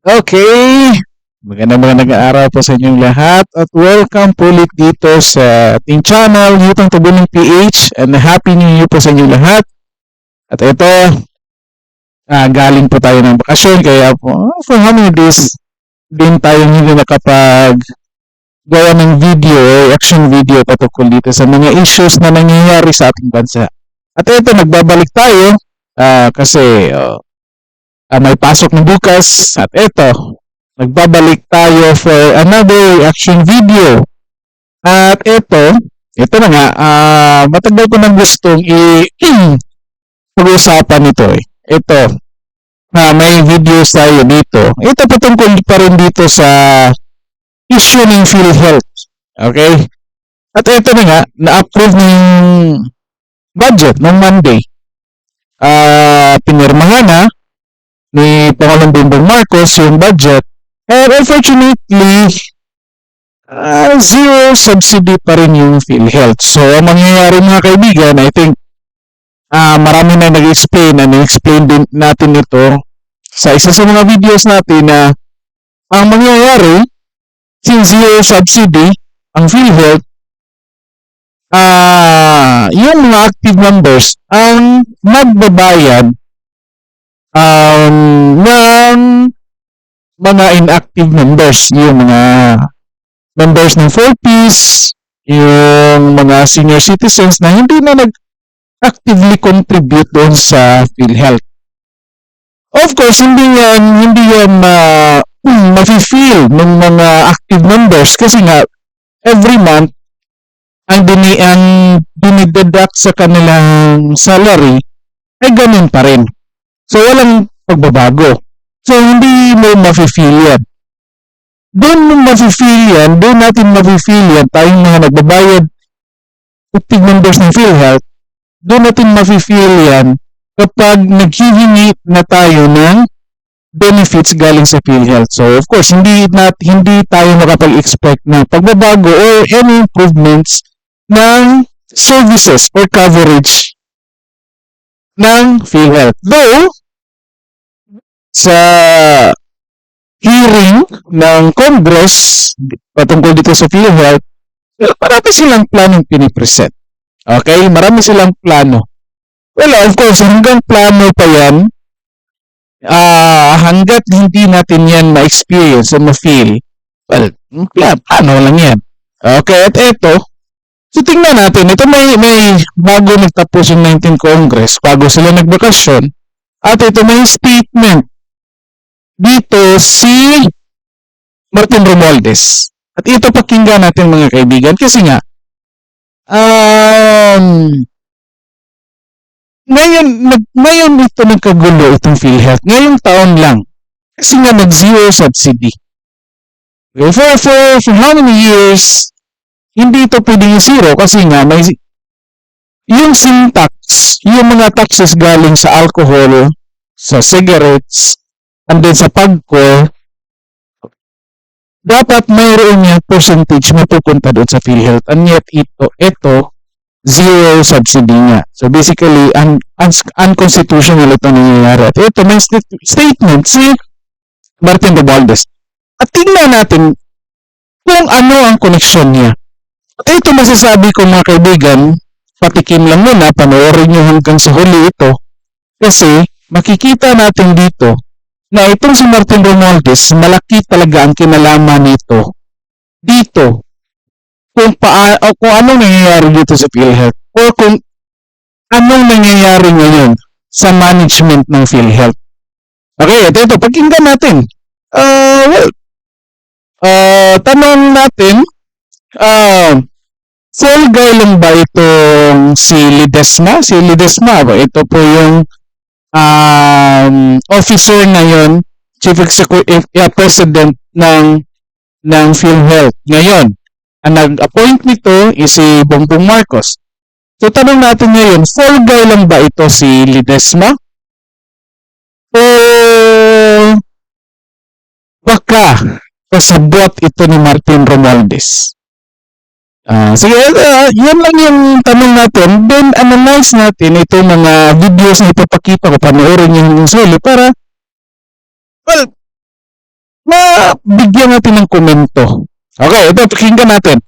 Okay, magandang araw po sa inyong lahat at welcome po ulit dito sa ating channel, Yutang Tabuning PH, and Happy New Year po sa inyong lahat. At ito, galing po tayo ng bakasyon kaya po for how many days din tayong hindi nakapag gawa ng video, action video patungkol dito sa mga issues na nangyayari sa ating bansa. At ito, nagbabalik tayo kasi may pasok na bukas at ito, nagbabalik tayo for another reaction video. At ito na nga, matagal ko nang gustong pag-usapan ito eh. Ito, may videos tayo dito. Ito patungkol pa rin dito sa issue ng PhilHealth. Okay? At ito na nga, na-approve ng budget ng Monday. Pinirmahan na ni Pangulong Bongbong Marcos yung budget. And unfortunately, zero subsidy pa rin yung PhilHealth. So, ang mangyayari mga kaibigan, I think, marami na nag-explain na na-explain din natin ito sa isa sa mga videos natin na ang mangyayari, since zero subsidy, ang PhilHealth, yung mga active members ang magbabayad ng mga inactive members, yung mga members ng 4Ps, yung mga senior citizens na hindi na nag-actively contribute doon sa PhilHealth. Of course, hindi yan mafe-feel ng mga active members kasi nga every month ang dinideduct sa kanilang salary ay ganun pa rin. So, walang pagbabago. So, hindi mo mafe-feel yan. Doon natin mafe-feel yan, tayong mga nagbabayad, active members ng PhilHealth, doon natin mafe-feel yan kapag naghihingi na tayo ng benefits galing sa PhilHealth. So, of course, hindi tayo makapag-expect na pagbabago or any improvements ng services or coverage ng PhilHealth. Though, sa hearing ng Congress patungkol dito sa PhilHealth, marami silang planong pinipresent. Okay? Marami silang plano. Well, of course, hanggang plano pa yan, hanggat hindi natin yan ma-experience o ma-feel, well, plano lang yan. Okay? At ito, so tingnan natin, ito may bago nagtapos yung 19 Congress, bago sila nagbakasyon, at ito may statement dito si Martin Romualdez. At ito pakinggan natin mga kaibigan kasi nga, ngayon ito nagkagulo itong PhilHealth. Ngayong taon lang. Kasi nga nag-zero subsidy. For how many years, hindi ito pwedeng zero kasi nga may yung sin tax, yung mga taxes galing sa alcohol, sa cigarettes, and then sa pagko, dapat mayroon yung percentage mapupunta doon sa PhilHealth. And yet ito zero subsidy nga. So basically, unconstitutional ito nangyayari. At ito may statement si Martin Romualdez. At tingnan natin kung ano ang koneksyon niya. At ito masasabi ko mga kaibigan, patikim lang muna, panoorin nyo hanggang sa huli ito. Kasi makikita natin dito na itong si Martin Romualdez, malaki talaga ang kinalaman nito dito kung anong nangyayari dito sa PhilHealth o kung anong nangyayari ngayon sa management ng PhilHealth. Okay, ito, pakinggan natin. Tanong natin, full guy lang ba itong si Ledesma? Si Ledesma ba? Ito po yung officer ngayon, Chief Executive President ng PhilHealth ngayon. Ang nag-appoint nito is si Bongbong Marcos. So tanong natin ngayon, full guy lang ba ito si Ledesma? O baka kasabot ito ni Martin Romualdez? Sige, yan lang yung tanong natin. Then, analyze natin itong mga videos na ipapakita ko, panoorin yung suli para, well, bigyan natin ng komento. Okay, ito, pakinggan natin.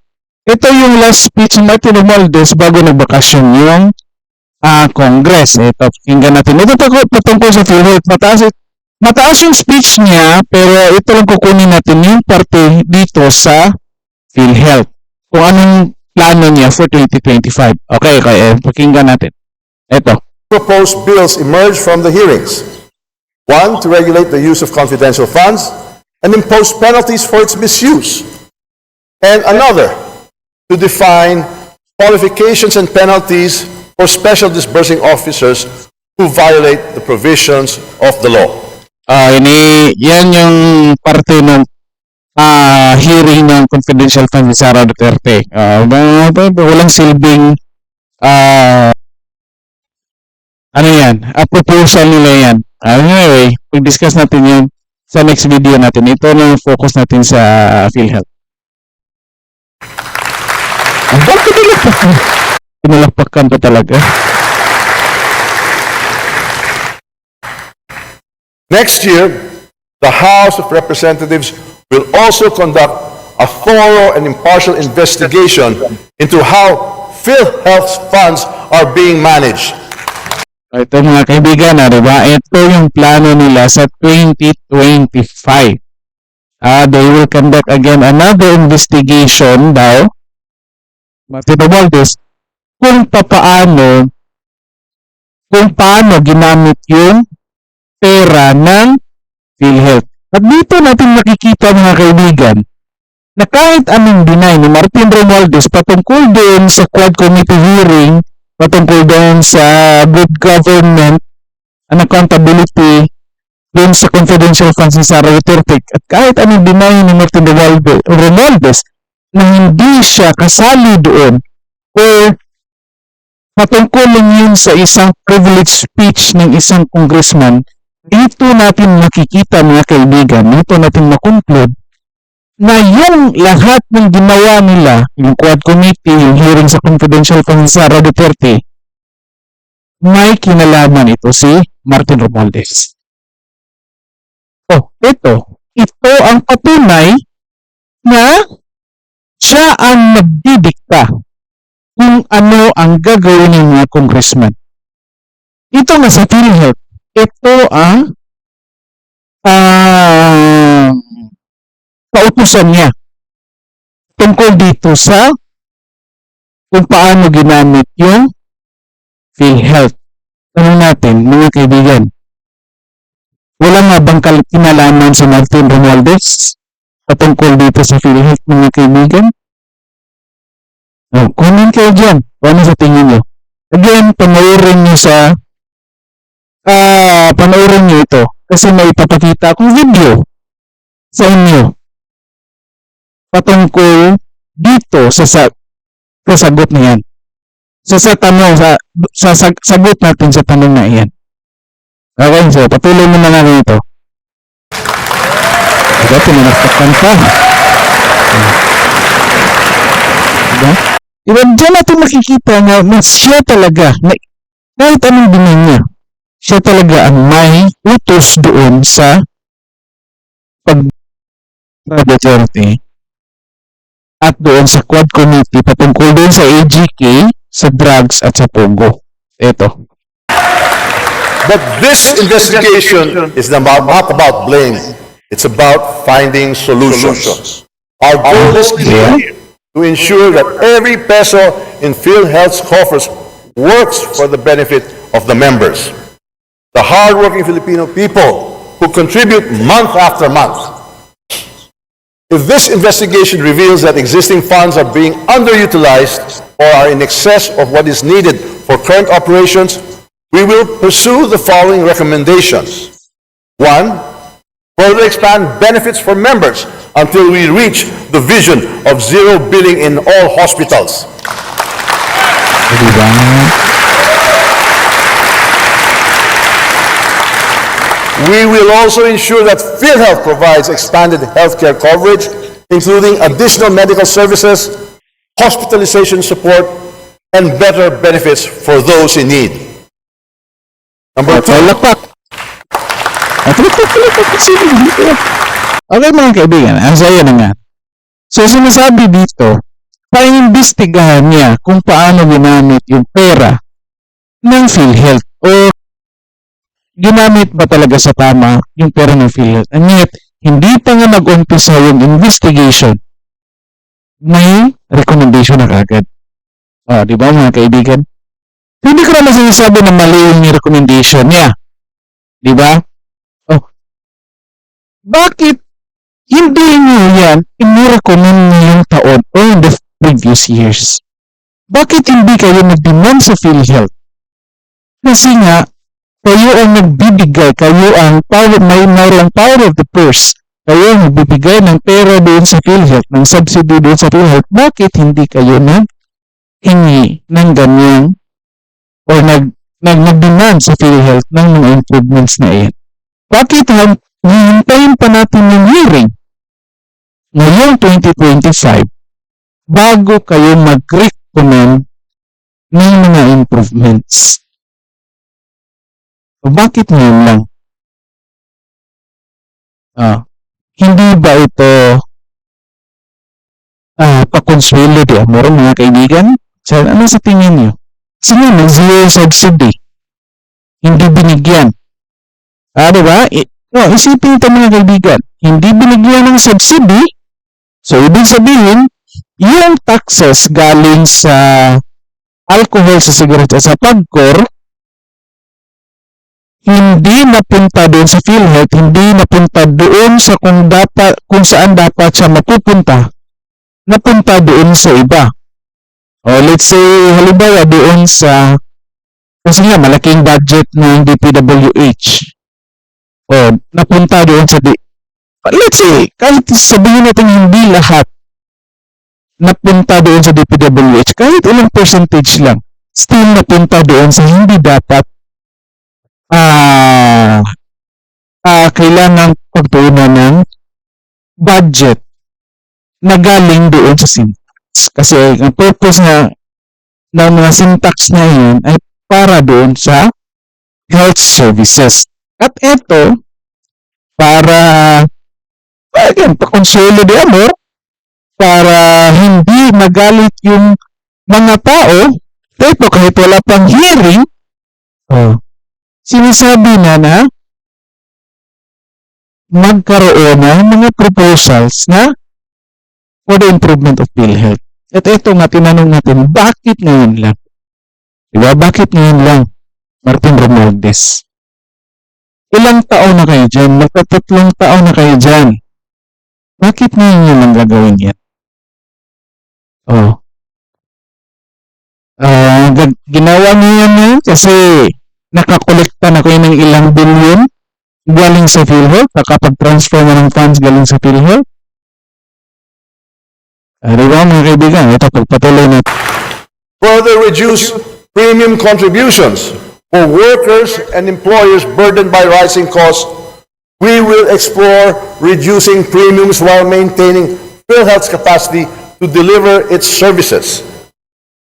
Ito yung last speech ng Martin Romualdez bago nagbakasyon yung Congress. Ito, pakinggan natin. Ito patungkol sa PhilHealth. Mataas yung speech niya, pero ito lang kukunin natin yung parte dito sa PhilHealth. Kung anong plano niya for 2025. Okay, pakinggan natin. Ito. Proposed bills emerged from the hearings. One, to regulate the use of confidential funds and impose penalties for its misuse. And another, to define qualifications and penalties for special disbursing officers who violate the provisions of the law. Yan yung parte ng hearing ng confidential fund ni Sara Duterte. Walang silbing proposal nila yan. Anyway, pag-discuss natin yun sa next video natin. Ito na focus natin sa PhilHealth. Ang bakit pinalakpakan pa talaga. Next year, the House of Representatives will also conduct a thorough and impartial investigation into how PhilHealth's funds are being managed. Ito mga kaibigan, diba? Ito yung plano nila sa 2025. They will conduct again another investigation daw, Martin Romualdez, kung paano ginamit yung pera ng PhilHealth. At dito natin makikita mga kaibigan na kahit anong deny ni Martin Romualdez patungkol doon sa Quad Committee hearing, patungkol doon sa good government and accountability doon sa confidential funds ni Sara Duterte, at kahit anong deny ni Martin Romualdez na hindi siya kasali doon or patungkol lang yun sa isang privilege speech ng isang congressman, dito natin makikita mga kaibigan, dito natin makonclude na yung lahat ng ginawa nila, yung Quad Committee, yung hearing sa confidential fund ni Sara Duterte, may kinalaman ito si Martin Romualdez. Ito ang patunay na siya ang nagdidikta kung ano ang gagawin ng mga congressman. Ito nga sa PhilHealth, ito ang pautusan niya tungkol dito sa kung paano ginamit yung PhilHealth. Ano natin, mga kaibigan? Wala nga bang kinalaman si Martin Romualdez patungkol dito sa PhilHealth, mga kaibigan? Comment kayo dyan. Ano sa tingin nyo? Again, panoorin nyo ito kasi may ipapakita akong video sa inyo patungkol dito sa sagot na yan. Sagot natin sa tanong na yan. Okay, so patuloy mo na natin ito. Diba, pinanaktakan pa. Diba, dyan natin makikita na siya talaga, kahit anong dinin niya, siya talaga ang may utos doon sa pag-Duterte at doon sa Quad Committee patungkol doon sa AGK, sa drugs at sa Pogo. Ito. But this investigation is not about blame. It's about finding solutions. Our goal is clear: to ensure that every peso in PhilHealth's coffers works for the benefit of the members, the hardworking Filipino people who contribute month after month. If this investigation reveals that existing funds are being underutilized or are in excess of what is needed for current operations, we will pursue the following recommendations. 1, further expand benefits for members until we reach the vision of zero billing in all hospitals. We will also ensure that PhilHealth provides expanded healthcare coverage, including additional medical services, hospitalization support, and better benefits for those in need. Number 2. Okay mga kaibigan, ang saya na nga. So sinasabi dito, paimbestigahan niya kung paano ginamit yung pera ng PhilHealth o ginamit ba talaga sa tama yung pera ng PhilHealth. And yet, hindi pa nga nag-umpisa yung investigation, may recommendation na kagad. Di ba mga kaibigan? Hindi ko naman sinasabi na mali yung recommendation niya. Di ba? Oh, bakit hindi niyo yan inirecommend ngayong taon o in the previous years? Bakit hindi kayo nag-demand sa PhilHealth? Kasi nga, kayo ang nagbibigay, kayo ang mayroong power of the purse. Kayo ang nagbibigay ng pera doon sa PhilHealth, ng subsidy doon sa PhilHealth. Bakit hindi kayo nag-hingi ng ganyang o nag-demand sa PhilHealth ng mga improvements na iyan? Bakit hihintayin pa natin yung hearing ngayong 2025 bago kayo mag-recommend ng mga improvements? So, bakit ngayon lang? Hindi ba ito pakonsuelo di amor mga kaibigan? So, ano sa tingin niyo? Kasi nga, zero subsidy. Hindi binigyan. Diba? Isipin ito mga kaibigan. Hindi binigyan ng subsidy. So, ibig sabihin, yung taxes galing sa alcohol, sa cigarette at sa pagkor, hindi napunta doon sa PhilHealth, hindi napunta doon sa kung saan dapat siya mapupunta, napunta doon sa iba. Let's say, halimbawa doon sa, kasi nga malaking budget ng DPWH. Napunta doon sa, let's say, kahit sabihin natin hindi lahat napunta doon sa DPWH, kahit ilang percentage lang, still napunta doon sa hindi dapat kailangan pagtuunan ng budget na galing doon sa syntax. Kasi ang purpose ng mga syntax na yun ay para doon sa health services. At ito, para pakonsolo de amor, para hindi magalit yung mga tao, ito kahit wala pang hearing, sinasabi na magkaroon ng mga proposals na for the improvement of PhilHealth. At ito nga, tinanong natin, bakit ngayon lang? Diba? Bakit ngayon lang, Martin Romualdez? Ilang taon na kayo dyan? Magkatatlong taon na kayo dyan. Bakit ngayon yun ang gagawin yan? Ginawa niyo yan kasi nakakolekta na kayo ng ilang bilyon galing sa PhilHealth, nakapag-transfer na ng funds galing sa PhilHealth. Diba mga kaibigan, ito pagpatuloy na. Further reduce premium contributions for workers and employers burdened by rising costs. We will explore reducing premiums while maintaining PhilHealth's capacity to deliver its services.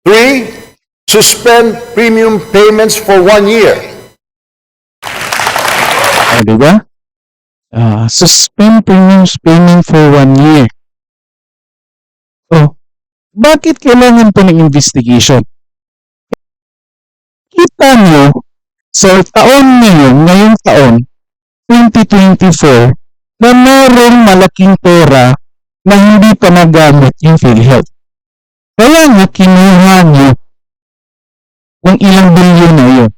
3, suspend premium payments for 1 year. Diba? Suspend premiums payment for 1 year. Bakit kailangan po ng investigation? Kita nyo, sa taon ngayong taon, 2024, na mayroong malaking pera na hindi pa nagamit yung PhilHealth. Kaya nga kinuha nyo kung ilang bilyon na yun.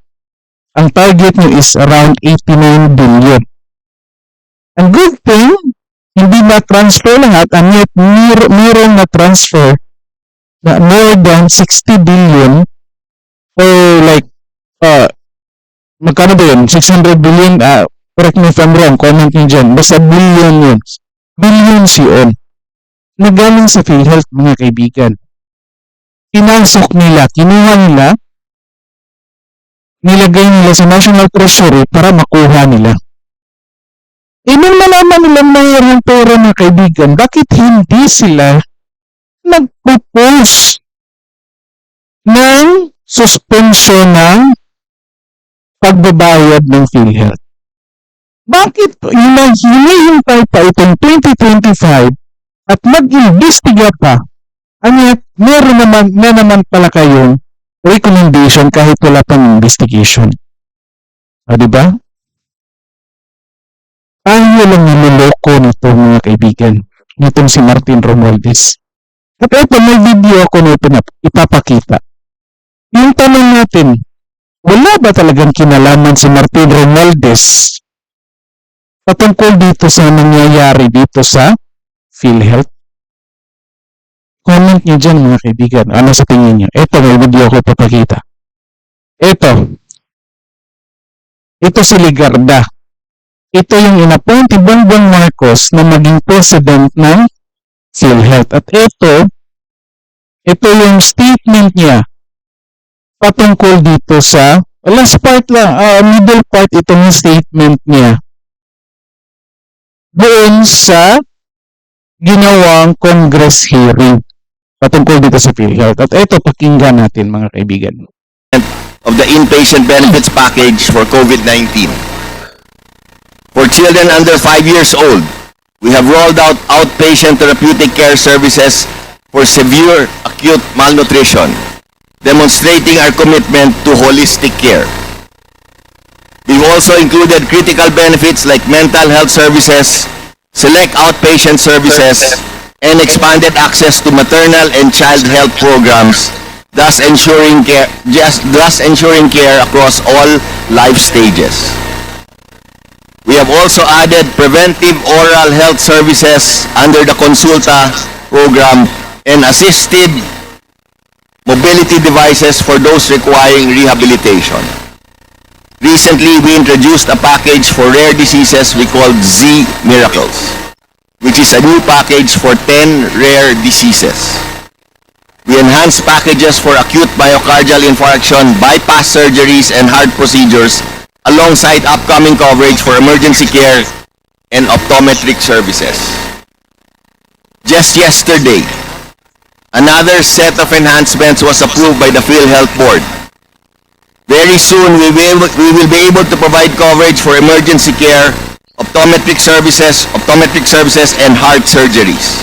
Ang target nyo is around 89 billion. Ang good thing, hindi na-transfer lahat, and yet mayroong na-transfer na more than 60 billion or like, magkano ba yun? 600 billion, correct me if I'm wrong, comment nyo dyan. Basta billion yun. Billions yun. Nagaling sa PhilHealth, mga kaibigan. Pinasok nila, kinuha nila, nilagay nila sa National Treasury para makuha nila. Nung malaman nila mayroong pera, mga kaibigan, bakit hindi sila nag-propose ng suspension ng pagbabayad ng PhilHealth? Bakit hinihintay pa itong 2025 at mag-imbestiga pa? Ano, meron naman pala kayong recommendation kahit wala pang investigation. O, di ba? Tayo lang niloloko nito, mga kaibigan. Nitong si Martin Romualdez. At ito, may video ako na ipapakita. Yung tanong natin, wala ba talagang kinalaman si Martin Romualdez patungkol dito sa nangyayari dito sa PhilHealth? Comment nyo dyan, mga kaibigan. Ano sa tingin nyo? Ito, may video ko papakita. Ito si Ligarda. Ito yung inappoint ni Bongbong Marcos na maging president ng PhilHealth. At ito yung statement niya patungkol dito sa last part lang, middle part itong statement niya doon sa ginawang Congress hearing patungkol dito sa PhilHealth. At ito, pakinggan natin, mga kaibigan. Of the inpatient benefits package for COVID-19. For children under 5 years old, we have rolled out outpatient therapeutic care services for severe acute malnutrition, demonstrating our commitment to holistic care. We've also included critical benefits like mental health services, select outpatient services, and expanded access to maternal and child health programs, thus ensuring care across all life stages. We have also added preventive oral health services under the Consulta program and assisted mobility devices for those requiring rehabilitation. Recently, we introduced a package for rare diseases we called Z Miracles, which is a new package for 10 rare diseases. We enhanced packages for acute myocardial infarction, bypass surgeries, and heart procedures, alongside upcoming coverage for emergency care and optometric services. Just yesterday, another set of enhancements was approved by the PhilHealth Board. Very soon, we will be able to provide coverage for emergency care, optometric services, and heart surgeries.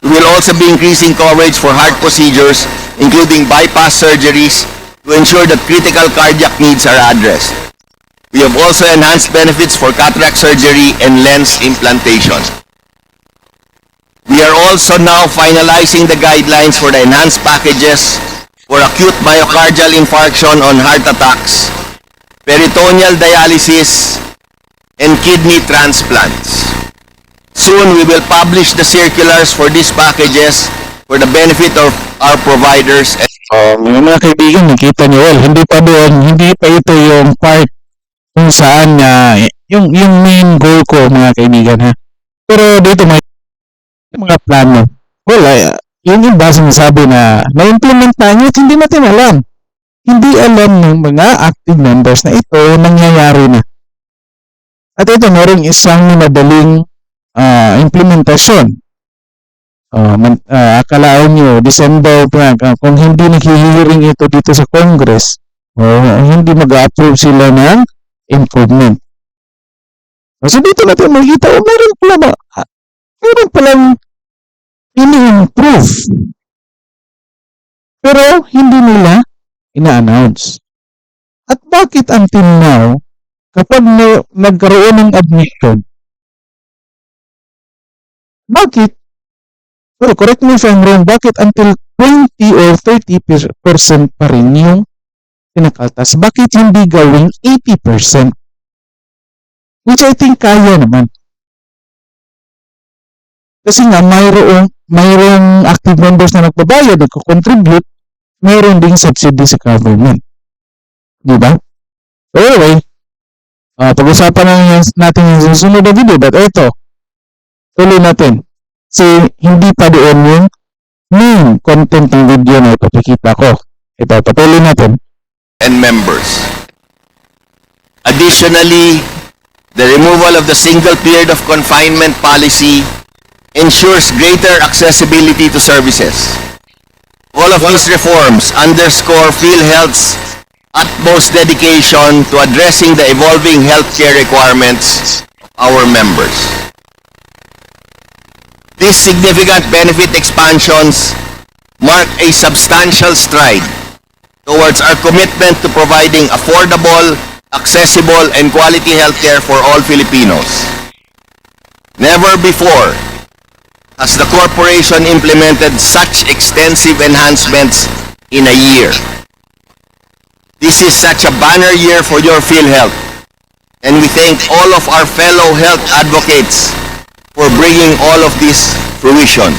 We will also be increasing coverage for heart procedures, including bypass surgeries, to ensure that critical cardiac needs are addressed. We have also enhanced benefits for cataract surgery and lens implantation. We are also now finalizing the guidelines for the enhanced packages for acute myocardial infarction on heart attacks, peritoneal dialysis, and kidney transplants. Soon, we will publish the circulars for these packages for the benefit of our providers. Mga kaibigan, nakita niyo, hindi pa ito yung part kung saan yung main goal ko, mga kaibigan, ha. Pero dito may mga plano. Well, yun yung base sabi na na-implementahan nyo at hindi natin alam. Hindi alam ng mga active members na ito nangyayari na. At ito, meron isang madaling implementasyon. Akalaan nyo, December pa, kung hindi naghihiring ito dito sa Congress, hindi mag-approve sila ng improvement. So dito natin makikita, meron palang ini-improve. Pero hindi nila ina-announce. At bakit until now, kapag nagkaroon ng admission, bakit? Well, correct me if I'm wrong, bakit until 20 or 30% pa rin yung pinakaltas? Bakit hindi gawing 80%? Which I think kaya naman. Kasi nga, mayroong active members na nagbabayad, nagko-contribute, mayroon ding subsidy sa government. Di ba? So anyway, pag-usapan na natin yung susunod na video, but ito, tuloy natin. Kasi hindi pa doon yung main content ng video na ipapakita ko. Ito, patuloy natin. And members. Additionally, the removal of the single period of confinement policy ensures greater accessibility to services. All of these reforms underscore PhilHealth's utmost dedication to addressing the evolving healthcare requirements our members. These significant benefit expansions mark a substantial stride towards our commitment to providing affordable, accessible, and quality healthcare for all Filipinos. Never before has the corporation implemented such extensive enhancements in a year. This is such a banner year for your PhilHealth, and we thank all of our fellow health advocates for bringing all of this fruition.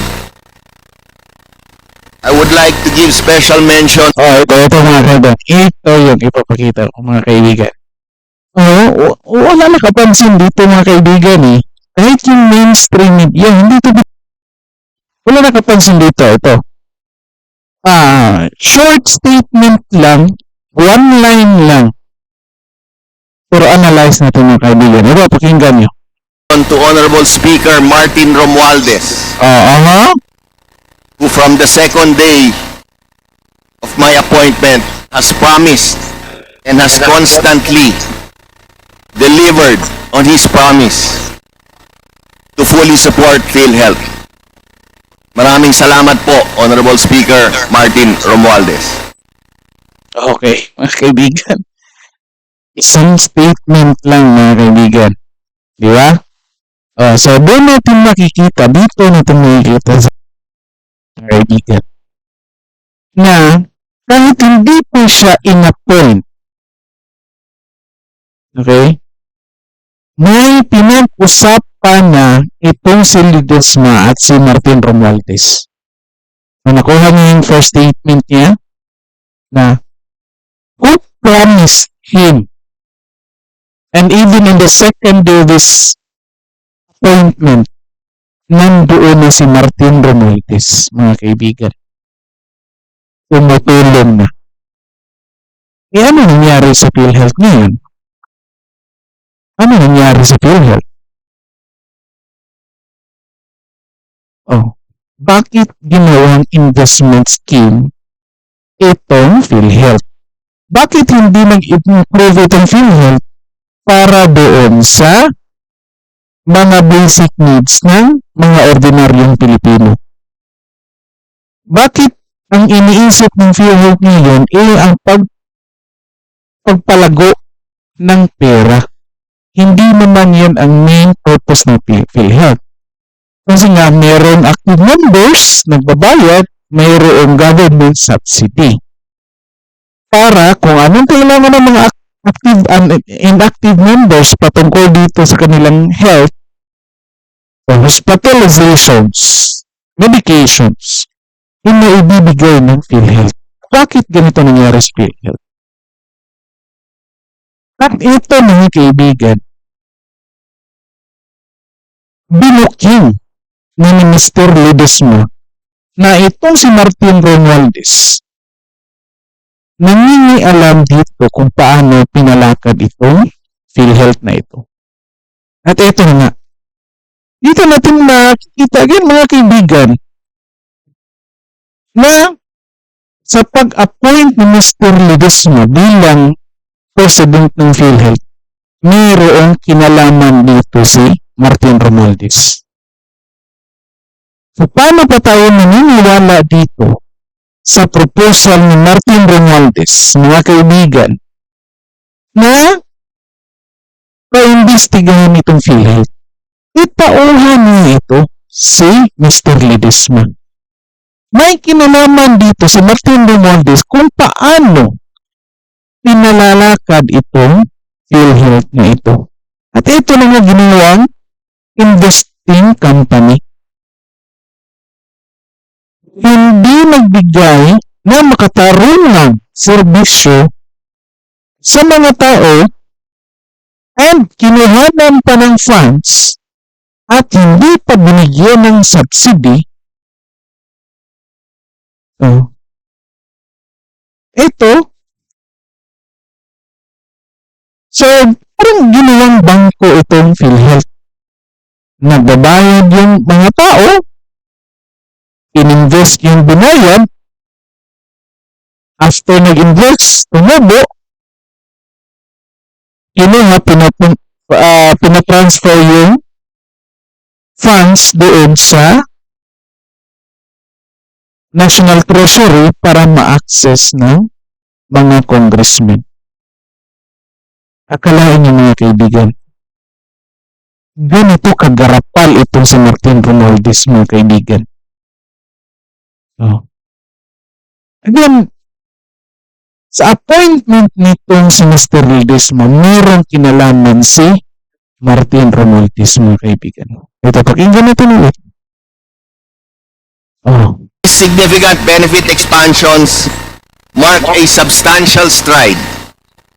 I would like to give special mention Ito mga kaibigan. Ito yung ipapakita ko mga kaibigan. Wala nakapansin dito mga kaibigan eh. Kahit yung mainstream media, hindi ito wala nakapansin dito. Ito. Short statement lang, one line lang. Pero analyze natin mga kaibigan. Ito, pakinggan nyo. to Honorable Speaker Martin Romualdez, who from the second day of my appointment has promised and has constantly delivered on his promise to fully support PhilHealth. Maraming salamat po, Honorable Speaker Martin Romualdez. Okay, mga kaibigan. Isang statement lang, mga kaibigan. Di ba? So, doon natin makikita, dito natin makikita sa mga kaibigan, na kahit hindi po siya in-appoint, okay, may pinag-usapan na itong si Ledesma at si Martin Romualdez. So, nakuha niya yung first statement niya na who promised him, and even in the second day of this appointment, nandoon na si Martin Romualdez, mga kaibigan. Tumutulong na. Ano nangyari sa PhilHealth ngayon? Ano nangyari sa PhilHealth? Bakit ginawang investment scheme itong PhilHealth? Bakit hindi nag-improve itong PhilHealth para doon sa mga basic needs ng mga ordinaryong Pilipino? Bakit ang iniisip ng PhilHealth ngayon ang pagpalago ng pera? Hindi naman yan ang main purpose ng PhilHealth. Kasi nga, mayroong active members, nagbabayad, mayroong government subsidy. Para kung anong kailangan ng mga active and inactive members patungkol dito sa kanilang health, hospitalizations, medications, yung maibibigay ng PhilHealth. Bakit ganito nangyari sa PhilHealth? At ito, mga kaibigan, binuking ni Mr. Ledesma na itong si Martin Romualdez nangingialam dito kung paano pinalakad itong PhilHealth na ito. At ito nga, dito natin makikita again, mga kaibigan, na sa pag-appoint ni Mr. Ledesma bilang President ng PhilHealth, mayroong kinalaman dito si Martin Romualdez. So, paano pa tayo naniniwala dito sa proposal ni Martin Romualdez, mga kaibigan, na paimbestigahan itong PhilHealth? Itauhan niya ito si Mr. Ledesma. May kinalaman dito si Martin Romualdez kung paano pinalalakad itong PhilHealth na ito. At ito na nga ginawang investing company. Hindi nagbigay na makatarungang serbisyo sa mga tao and kinuhanan pa ng funds at hindi pa binigyan ng subsidy. So, parang ginawang bangko itong PhilHealth. Nagbabayad yung mga tao, ininvest yung binayad, after nag-invest, tumubo, pinatransfer yung funds doon sa National Treasury para ma-access ng mga congressmen. Akalain niyo mga kaibigan, ganito kagarapal itong si Martin Romualdez mga kaibigan. So, again, sa appointment nitong si Mr. Ledesma, mayroong kinalaman si Martin Romualdez mga kaibigan. Ito, pakinggan natin ulit. Oh. Significant benefit expansions mark a substantial stride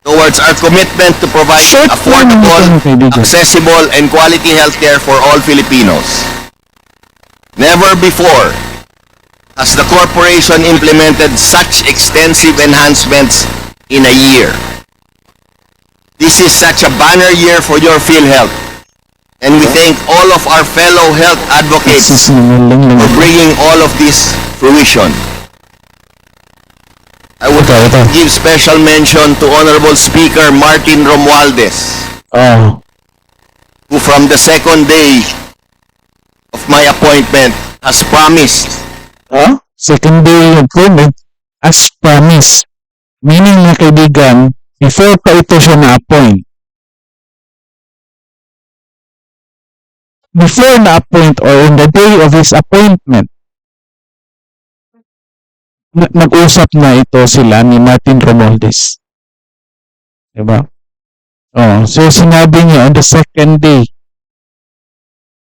towards our commitment to provide Short affordable, lang ito, kaibigan. accessible, and quality healthcare for all Filipinos. Never before has the corporation implemented such extensive enhancements in a year. This is such a banner year for your PhilHealth, and we thank all of our fellow health advocates Sisinungaling lang for ito. bringing all of this fruition. I would Ito. give special mention to Honorable Speaker Martin Romualdez, Oh. who from the second day of my appointment has promised Second day of appointment as promised. Meaning mga kaibigan, before pa ito siya na-appoint. Before na-appoint or on the day of his appointment, nag-usap na ito sila ni Martin Romualdez. Diba? Oh, so sinabi niya on the second day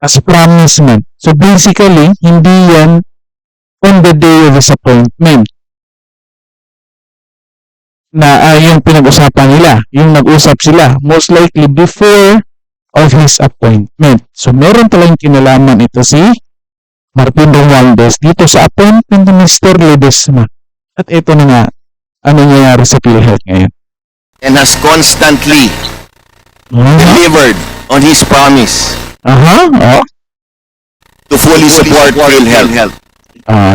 as promised man. So basically, hindi yan on the day of his appointment na yung pinag-usapan nila, yung nag-usap sila, most likely before of his appointment. So meron talagang kinalaman ito si Martin Romualdez dito sa appointment ni Mr. Ledesma. At ito na nga, ano nangyayari sa PhilHealth ngayon. and has constantly delivered on his promise Oh. to fully support PhilHealth.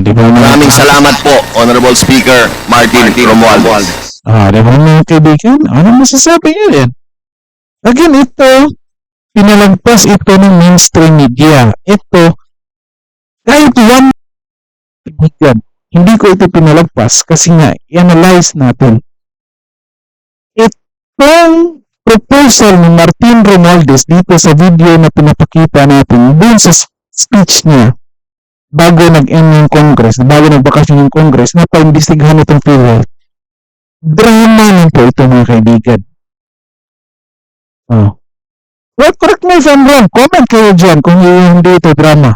Di ba mga Maraming salamat po, Honorable Speaker Martin Romualdez. Di ba mga kaibigan? Ano masasabi niyo yan? Again, ito, pinalagpas ito ng mainstream media. Ito, kahit one kaibigan, hindi ko ito pinalagpas kasi nga, i-analyze natin. Itong proposal ni Martin Romualdez dito sa video na pinapakita natin, dun sa speech niya, bago nag-end yung Congress, bago nagbakasyon yung Congress, na pa-imbestigahan itong PhilHealth. Drama lang po ito mga kaibigan. Well, correct me if I'm wrong. Comment kayo dyan kung hindi ito drama.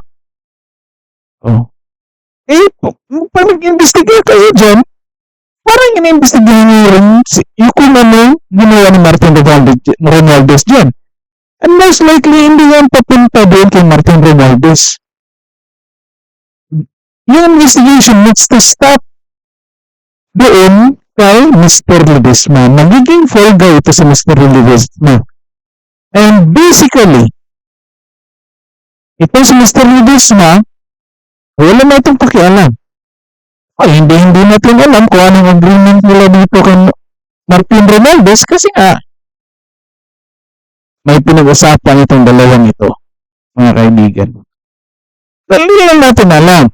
Pag nag-investigate kayo dyan, parang in-investigahan nyo rin yung kung ano ginawa ni Martin Romualdez dyan. And most likely, hindi yan papunta doon kay Martin Romualdez. Yung investigation needs to stop doon kay Mr. Ledesma. Magiging fall guy ito si Mr. Ledesma. And basically, ito si Mr. Ledesma, wala na itong pakialam. Hindi natin alam kung anong agreement nila dito kay Martin Romualdez kasi nga, may pinag-usapan itong dalawang ito, mga kaibigan. Hindi lang natin alam.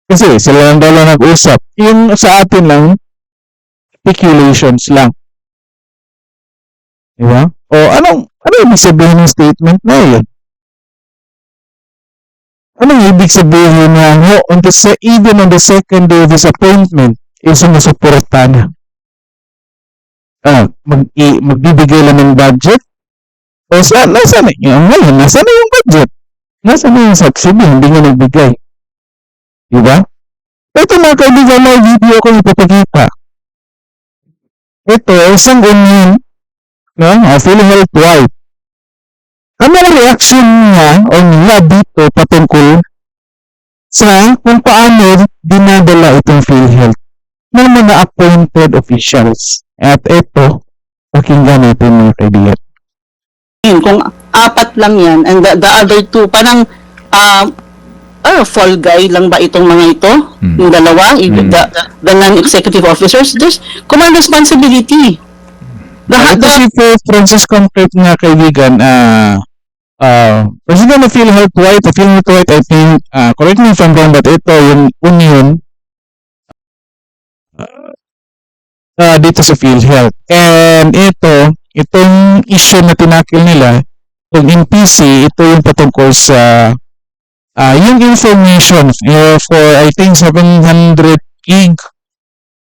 Kasi sila lang dalawa nag-usap. Yung sa atin lang, speculations lang. Diba? O anong ibig sabihin ng statement na yun? Anong ibig sabihin na even on the second day of his appointment, sumusuporta na? Magbibigay lang ng budget? O nasaan na yung budget? Nasaan na yung subsidy? Hindi nga nagbigay. Diba? Ito mga kaibigan, may video ko ipapakita. Ito, isang union, PhilHealth White. Ano ang reaction niya o nila dito patungkol sa kung paano dinadala itong PhilHealth ng mga appointed officials. At ito, pakinggan natin mga kaibigan. Kung apat lang yan, and the other two, parang fall guy lang ba itong mga ito? Yung dalawa, the non-executive officers, there's command responsibility. Ito si Pope Francis Concrete nga kaibigan, President of PhilHealth White, I think, correct me if I'm wrong, but ito yung union dito sa PhilHealth. And itong issue na tinakil nila, itong NPC, ito yung patungkol sa yung information for I think 700 gig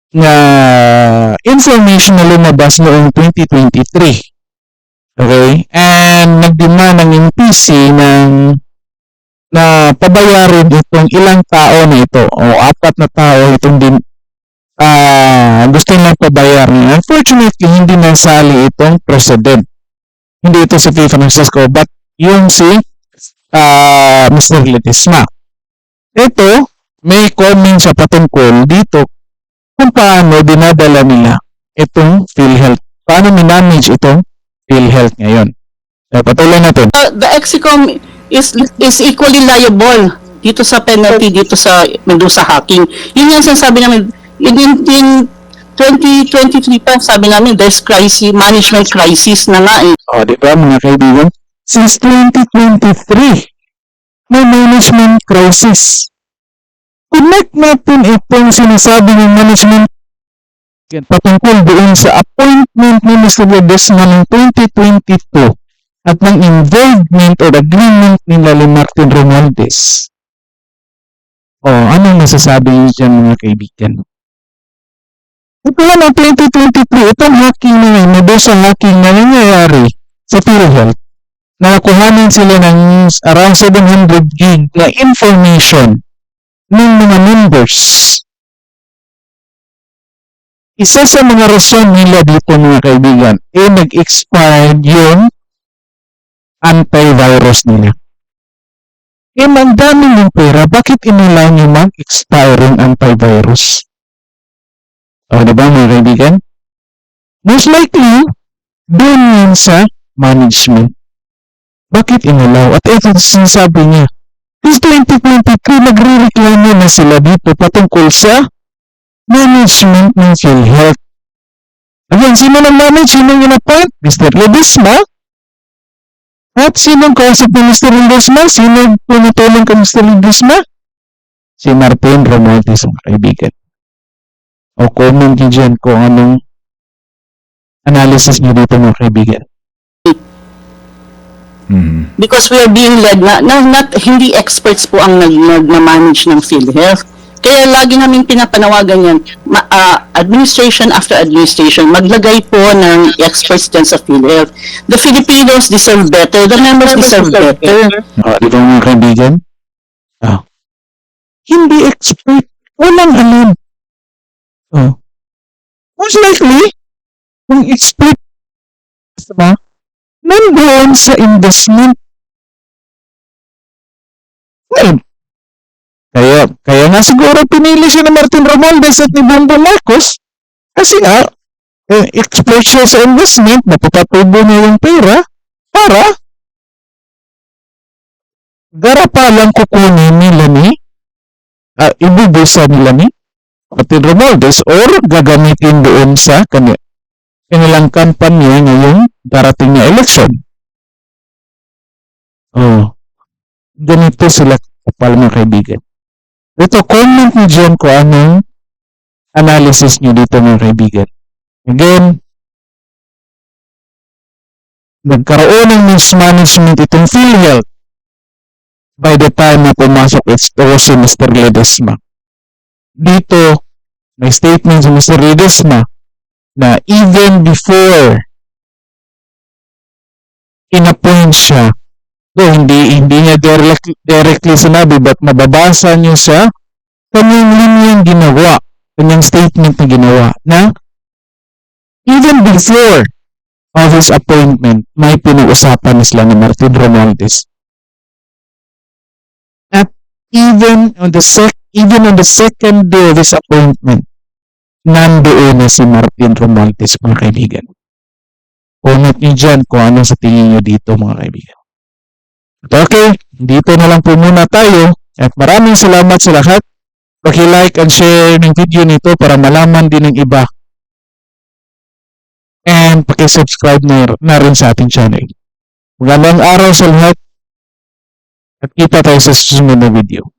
na information na lumabas noong 2023. Okay? And nagdemand ng NPC na pabayarin itong ilang tao na ito o 4 na tao itong gusto nilang pabayarin. Unfortunately, hindi nasali itong president. Hindi ito si P. Francisco, but yung si Mr. Ledesma. Ito, may comment sa patungkol dito kung paano dinadala nila itong PhilHealth. Paano minanage itong PhilHealth ngayon. Patuloy natin. The EXICOM is equally liable dito sa penalty, dito sa Medusa hacking. Yun yung sinasabi namin, in 2023 pa, sabi namin, there's management crisis na nga eh. O, di ba mga kaibigan? Since 2023, may management crisis. Connect natin itong sinasabi ng management patungkol doon sa appointment ni Mr. Ledesma ng 2022 at ng involvement or agreement nila ni Martin Romualdez. O, anong masasabi niyo dyan mga kaibigan? Ito lang ang 2023, itong hacking na yun, Medusa hacking na nangyayari sa PhilHealth. Nakakuhanan sila ng around 700 gig na information ng mga members. Isa sa mga rason nila dito mga kaibigan, nag-expired yung antivirus nila. Ang dami ng pera, bakit inilang yung mag-expire yung antivirus? O, diba mga kaibigan? Most likely, doon yun sa management. Bakit inalaw? At ito sinasabi niya, since 2023, nagre-reklamo na sila dito patungkol sa management ng PhilHealth. Again, sino nang manage? Sino yung appoint? Mr. Ledesma? At sinong kausap ni Mr. Ledesma? Sino tumutulong kay Mr. Ledesma? Si Martin Romualdez, mga kaibigan. O comment niyo dyan kung anong analysis niyo dito mga kaibigan. Because we are being led not hindi experts po ang nag-manage ng PhilHealth. Kaya lagi namin pinapanawagan yan, administration after administration, maglagay po ng experts dyan sa PhilHealth. The Filipinos deserve better, the members deserve better. Di ba mga kaibigan? Hindi expert, walang alam. Most likely, kung expert ba, nandoon sa investment. Well, kaya nga siguro pinili siya ni Martin Romualdez at ni Bongbong Marcos kasi nga, expert siya sa investment, napapatubo niya yung pera para garapalang kukunin nila ni ibubusa nila ni Martin Romualdez or gagamitin doon sa kanilang kampanya ngayong darating na election. Ganito sila kapal mga kaibigan. Ito, comment nyo dyan kung anong analysis nyo dito mga kaibigan. Again, nagkaroon ng mismanagement itong PhilHealth by the time na pumasok ito si Mr. Ledesma. Dito, may statement si Mr. Ledesma na even before in-appoint siya, hindi niya directly sinabi, but nababasa niyo sa kanyang linyang ginawa, kanyang statement na ginawa, na even before of his appointment, may pinag-usapan sila ni Martin Romualdez. At even on the second day of his appointment, nandoon na si Martin Romualdez, mga kaibigan. Comment niyo dyan kung ano sa tingin niyo dito, mga kaibigan. Okay, dito na lang po muna tayo at maraming salamat sa lahat. Paki-like and share ng video nito para malaman din ng iba and pakisubscribe na rin sa ating channel. Magandang araw sa lahat at kita tayo sa susunod na video.